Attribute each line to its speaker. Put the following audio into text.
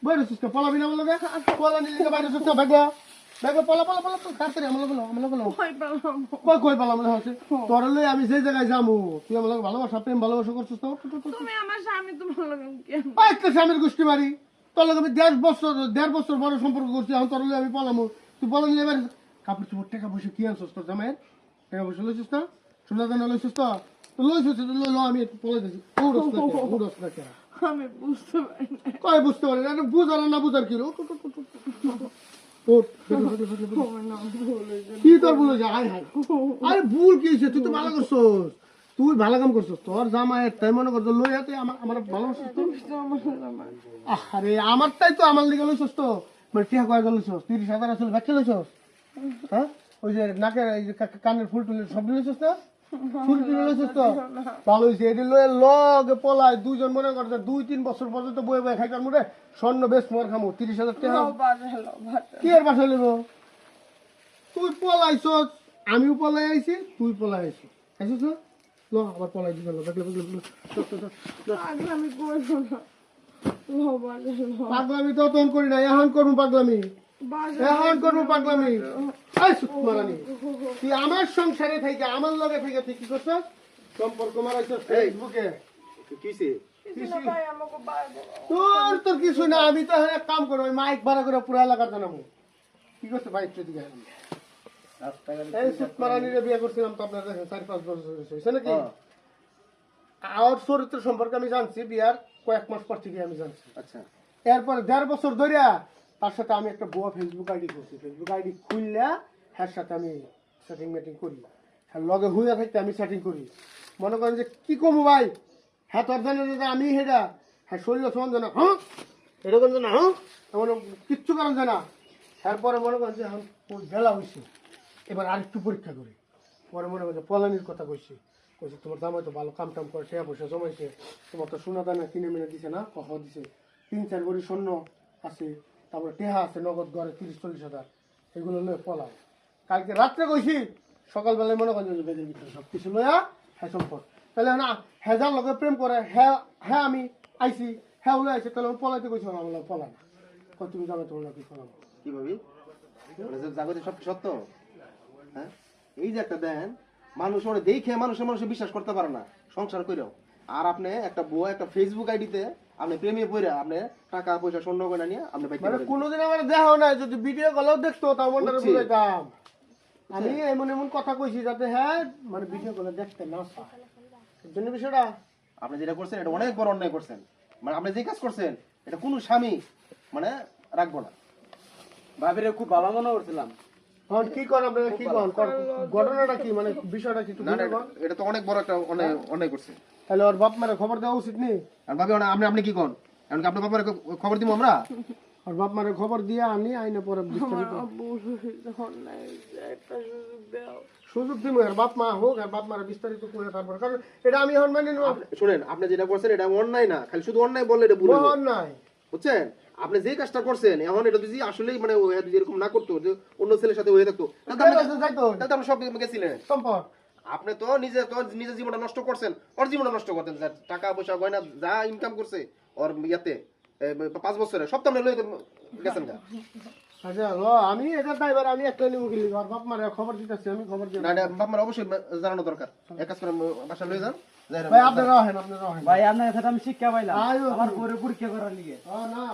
Speaker 1: বাইরে সুস্থ পলাবি না বলো পলা নিলে বাইরে সুস্থ ভাগ্য ভাগ্য পলা পলা পলা তাড়াতাড়ি আমার লোক কই পালাম মনে হচ্ছে তোর লই আমি যে জায়গায় যাবো তুই আমার লোক ভালোবাসা প্রেম ভালোবাসা করছিস তো
Speaker 2: তুমি আমার স্বামী তোমার লগে কেন
Speaker 1: একটা স্বামীর গোষ্ঠী মারি তোর লোক আমি 1.5 বছর বড় সম্পর্ক করছি এখন তোর লই আমি পলামো তুই পলা নিলে এবার কাপড় চোপড় টাকা পয়সা কি আনছিস তোর জামাইয়ের টাকা পয়সা লইছিস না সোনা দানা লইছিস তো লইছিস লো আমি একটু পলাই দিছি উড়স না কেন
Speaker 2: আমি বুঝতে পারি না
Speaker 1: কয় বুঝতে পারি না বুঝার না বুঝার কি কি তোর ভুল হয়েছে আয় হায় আরে ভুল কি হয়েছে তুই তো ভালো করছস তুই ভালো কাম করছস তোর জামাই তাই মনে করছো লই হাতে আমার ভালোবাসিস তো আরে আমারটাই তো আমার লিগে লইছস তো মানে টিয়া কয় গেল লইছস 30,000 আসলে বাচ্চা লইছস হ্যাঁ ওই যে নাকের এই যে কানের ফুল টুল সব লইছস না ফুল টুল লইছস তো ভালো হইছে এডি লয়ে লগে পলায় দুইজন মনে করতে 2-3 বছর পর্যন্ত বয়ে বয়ে খাইতার মুরে স্বর্ণ বেশ মোর খামু 30,000 টাকা কি এর বাসা লইব তুই পলাইছস আমিও পলাই আইছি তুই পলাই আইছিস আইছিস না ল আবার পলাই দিল
Speaker 2: আমি করবো না
Speaker 1: পাগলামি তো তখন করি না এখন করবো পাগলামি এখন করবো পাগলামি মারানি তুই আমার সংসারে থেকে আমার লগে থেকে তুই কি করছস সম্পর্ক মারাইছস ফেসবুকে
Speaker 3: কিসে
Speaker 1: তোর কিছু না আমি তো এক কাম করবো মাইক ভাড়া করে পুরো এলাকার জানাবো কি করছে বাইক দিকে এই সুতমারানিরে বিয়ে করছিলাম তো আপনার দেখেন 4-5 বছর হয়েছে নাকি আর চরিত্র সম্পর্কে আমি জানছি বিয়ার কয়েক মাস পর থেকে আমি জানছি
Speaker 3: আচ্ছা
Speaker 1: এরপরে 1.5 বছর ধরিয়া তার সাথে আমি একটা বুয়া ফেসবুক আইডি করছি ফেসবুক আইডি খুললে হ্যার সাথে আমি সেটিং মেটিং করি হ্যাঁ লগে হুইয়া থাকতে আমি সেটিং করি মনে করেন যে কি কমু ভাই হ্যাঁ তোর জানে যে আমি হেডা হ্যাঁ শরীর সমান জানা হ্যাঁ এরকম জানা হ্যাঁ এমন কিচ্ছু কারণ জানা এরপরে মনে করেন যে এখন বেলা হয়েছে এবার আরেকটু পরীক্ষা করি পরে মনে করছে পলানির কথা কইছি কইছে তোমার জামাই তো ভালো কাম টাম করে টাকা পয়সা জমাইছে তোমার তো সোনা দানা কিনে মিনে দিছে না কহ দিছে 3-4 ভরি স্বর্ণ আছে তারপরে টেহা আছে নগদ ঘরে 30-40 হাজার এগুলো লয়ে পলাও কালকে রাত্রে কইছি সকালবেলায় মনে করেন যে বেদের ভিতরে সব কিছু লয়া হ্যাঁ সম্পদ তাহলে না হ্যাঁ যার লগে প্রেম করে হ্যাঁ হ্যাঁ আমি আইছি হ্যাঁ ওলে আইছে তাহলে আমি পলাইতে কইছি আমার পলা না তুমি জামাই তোমার লোক পলাবো
Speaker 3: কি ভাবি জাগতে সব সত্য হ্যাঁ এই যে একটা দেন মানুষ ওরে দেখে মানুষে বিশ্বাস করতে পারে না সংসার কইরাও আর আপনি একটা বুয়া একটা ফেসবুক আইডিতে আপনি প্রেমে পড়া আপনি টাকা পয়সা স্বর্ণ গয়না নিয়ে আপনি বাইতে
Speaker 1: মানে কোনোদিন আমার দেখাও না যদি ভিডিও কলেও দেখতো তাও মনটা বুঝাইতাম আমি এমন কথা কইছি যাতে হ্যাঁ মানে ভিডিও কলে দেখতে না চায় এর জন্য বিষয়টা
Speaker 3: আপনি যেটা করছেন এটা অনেক বড় অন্যায় করছেন মানে আপনি যে কাজ করছেন এটা কোনো স্বামী মানে রাখবো না
Speaker 4: ভাবিরে খুব ভালো মনে করছিলাম
Speaker 1: এখন কি করেন আপনারা কি করেন ঘটনাটা কি মানে বিষয়টা কি
Speaker 3: না না এটা তো অনেক বড় একটা অন্যায় করছে
Speaker 1: তাহলে ওর বাপ মারে খবর দেওয়া উচিত নেই
Speaker 3: আর ভাবি আপনি কি কোন এমনকি আপনার বাবার খবর দিব আমরা
Speaker 1: ওর বাপ মারে খবর দিয়ে আনি আইনে পরে বিস্তারিত সুযোগ দিব আর বাপ মা হোক আর বাপ মারে বিস্তারিত করে তারপর কারণ এটা আমি এখন মানে
Speaker 3: শুনেন আপনি যেটা করছেন এটা অন্যায় না খালি শুধু অন্যায় বললে এটা ভুল হবে
Speaker 1: নাই
Speaker 3: বুঝছেন আপনি যে কাজটা করছেন এখন এটা যদি আসলেই মানে যদি এরকম না করতো যে অন্য ছেলের সাথে হয়ে থাকতো তাহলে আপনি সব গেছিলেন
Speaker 1: সম্পর্ক
Speaker 3: আপনি তো নিজের জীবনটা নষ্ট করছেন ওর জীবনটা নষ্ট করতেন টাকা পয়সা গয়না যা ইনকাম করছে ওর ইয়াতে 5 বছরে সব তো আপনি লয়ে গেছেন না
Speaker 1: আচ্ছা আমি এটা ড্রাইভার আমি একটা নিয়ে গেলি আর বাপ মারে খবর দিতেছি আমি খবর দিই
Speaker 3: না বাপ মার অবশ্যই জানানো দরকার এক কাজ করে বাসা লয়ে যান
Speaker 1: ভাই আপনারা হেন
Speaker 4: ভাই আপনার কাছে আমি শিক্ষা পাইলাম আমার পরে পরীক্ষা করার লিগে
Speaker 1: না